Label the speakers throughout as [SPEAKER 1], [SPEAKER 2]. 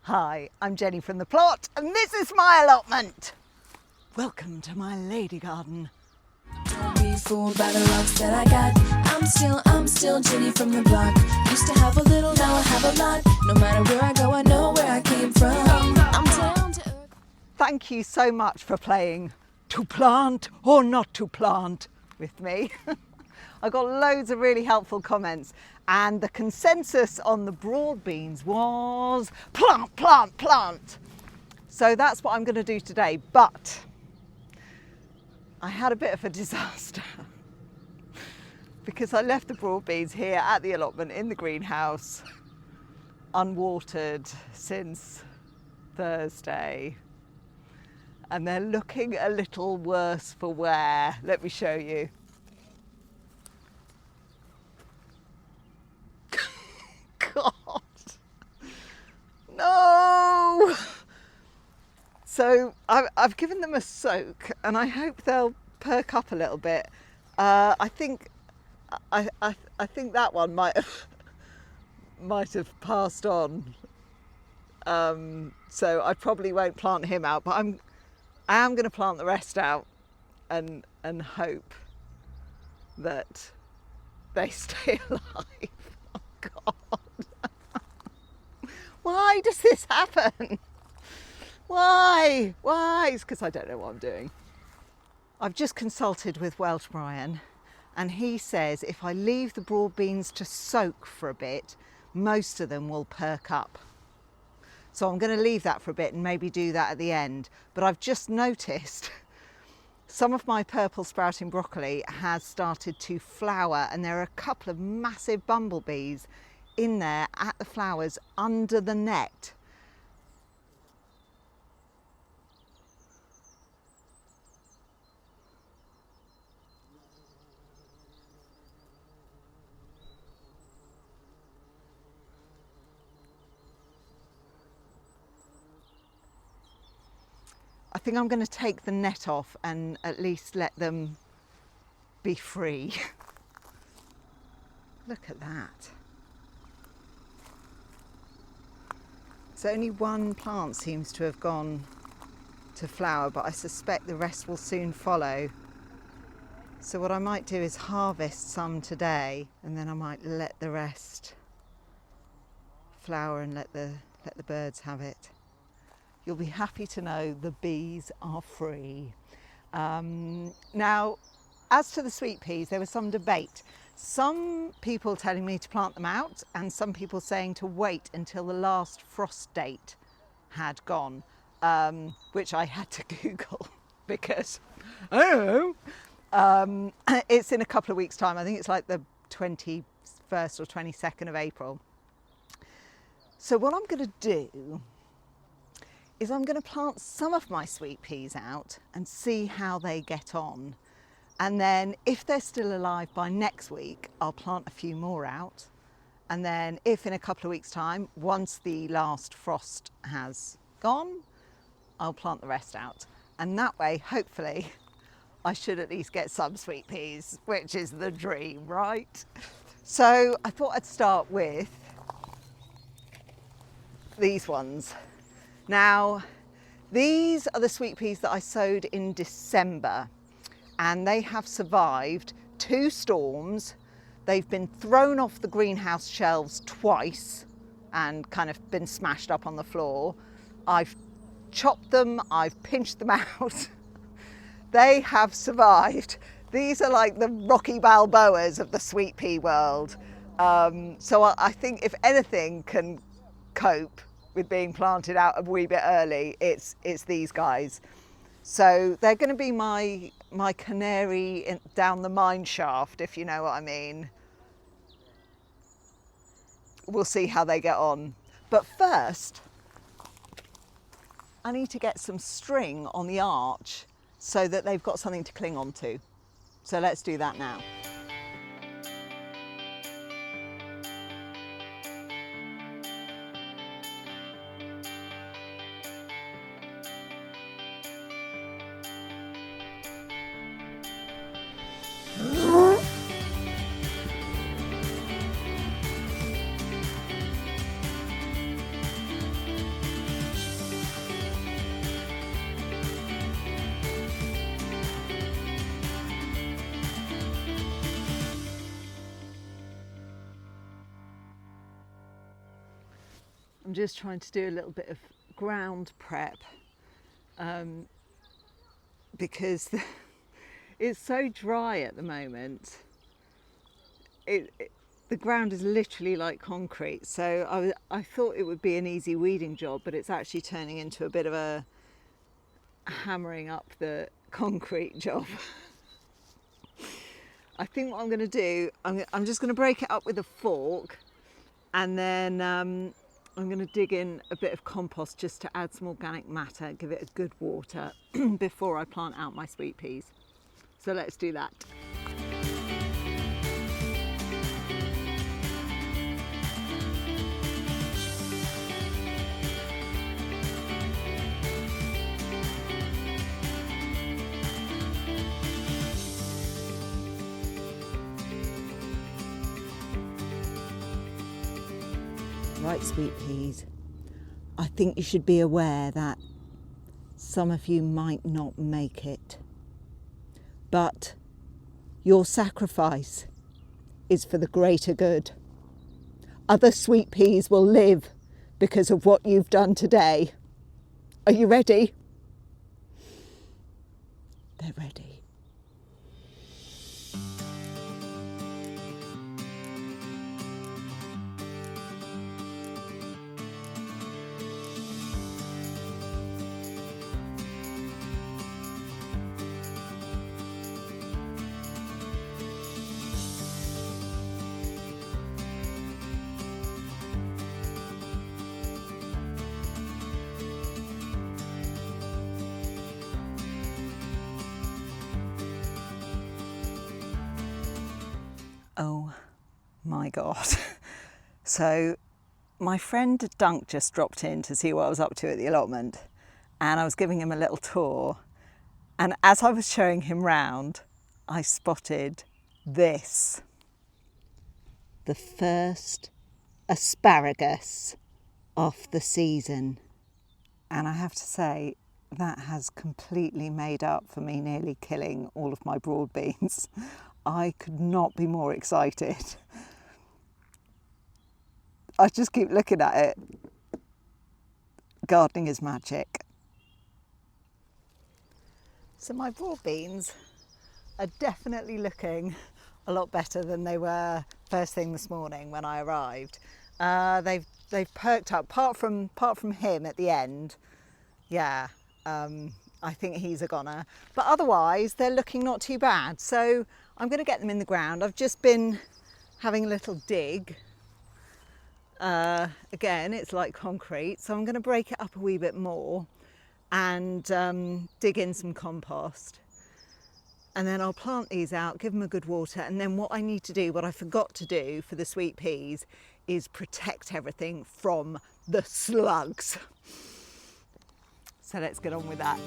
[SPEAKER 1] Hi, I'm Jenny from the plot, and this is my allotment. Welcome to my lady garden.
[SPEAKER 2] Don't be fooled by the rocks that I got. I'm still Jenny from the block. Used to have a little, now I have a lot. No matter where I go, I know where I came from. I'm down to earth.
[SPEAKER 1] Thank you so much for playing To Plant or Not to Plant with me. I got loads of really helpful comments, and the consensus on the broad beans was plant, plant, plant. So that's what I'm going to do today, but I had a bit of a disaster because I left the broad beans here at the allotment in the greenhouse unwatered since Thursday, and they're looking a little worse for wear. Let me show you. God, no! So I've given them a soak, and I hope they'll perk up a little bit. I think that one might have passed on. So I probably won't plant him out, but I am going to plant the rest out, and hope that they stay alive. Oh God! Why does this happen? Why? It's because I don't know what I'm doing. I've just consulted with Welsh Brian, and he says if I leave the broad beans to soak for a bit, most of them will perk up. So I'm going to leave that for a bit and maybe do that at the end. But I've just noticed some of my purple sprouting broccoli has started to flower, and there are a couple of massive bumblebees in there at the flowers under the net. I think I'm going to take the net off and at least let them be free. Look at that. So only one plant seems to have gone to flower, but I suspect the rest will soon follow. So what I might do is harvest some today, and then I might let the rest flower and let the birds have it. You'll be happy to know the bees are free. Now, as to the sweet peas, there was some debate. Some people telling me to plant them out, and some people saying to wait until the last frost date had gone, which I had to Google because, I don't know, it's in a couple of weeks' time. I think it's like the 21st or 22nd of April. So what I'm going to do is I'm going to plant some of my sweet peas out and see how they get on. And then if they're still alive by next week, I'll plant a few more out. And then if in a couple of weeks' time, once the last frost has gone, I'll plant the rest out. And that way, hopefully, I should at least get some sweet peas, which is the dream, right? So I thought I'd start with these ones. Now, these are the sweet peas that I sowed in December, and they have survived 2 storms. They've been thrown off the greenhouse shelves twice and kind of been smashed up on the floor. I've chopped them, I've pinched them out. They have survived. These are like the Rocky Balboas of the sweet pea world. So I think if anything can cope with being planted out a wee bit early, it's these guys. So they're going to be my canary down the mine shaft, if you know what I mean. We'll see how they get on. But first, I need to get some string on the arch so that they've got something to cling on to. So let's do that now. I'm just trying to do a little bit of ground prep because it's so dry at the moment. The ground is literally like concrete, so I thought it would be an easy weeding job, but it's actually turning into a bit of a hammering up the concrete job. I think what I'm going to do, I'm just going to break it up with a fork, and then I'm going to dig in a bit of compost just to add some organic matter, give it a good water before I plant out my sweet peas. So let's do that. Right, sweet peas, I think you should be aware that some of you might not make it, but your sacrifice is for the greater good. Other sweet peas will live because of what you've done today. Are you ready? They're ready. Oh my God. So my friend Dunk just dropped in to see what I was up to at the allotment, and I was giving him a little tour, and as I was showing him round, I spotted this. The first asparagus of the season. And I have to say, that has completely made up for me nearly killing all of my broad beans. I could not be more excited. I just keep looking at it. Gardening is magic. So my broad beans are definitely looking a lot better than they were first thing this morning when I arrived. They've perked up, apart from him at the end. Yeah, I think he's a goner. But otherwise, they're looking not too bad. So I'm going to get them in the ground. I've just been having a little dig. Again, it's like concrete, so I'm going to break it up a wee bit more and dig in some compost. And then I'll plant these out, give them a good water, and then what I need to do, what I forgot to do for the sweet peas, is protect everything from the slugs. So let's get on with that.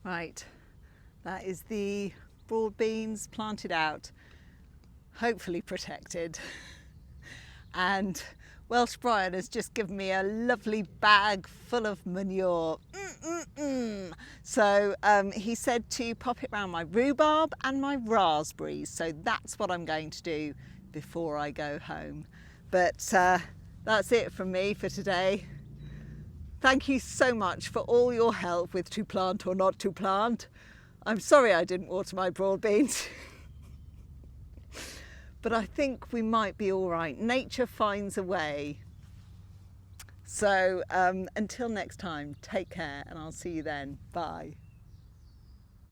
[SPEAKER 1] Right, that is the broad beans planted out, hopefully protected. And Welsh Brian has just given me a lovely bag full of manure. So he said to pop it around my rhubarb and my raspberries. So that's what I'm going to do before I go home. But that's it from me for today. Thank you so much for all your help with to plant or not to plant. I'm sorry I didn't water my broad beans. But I think we might be all right. Nature finds a way. So until next time, take care and I'll see you then. Bye.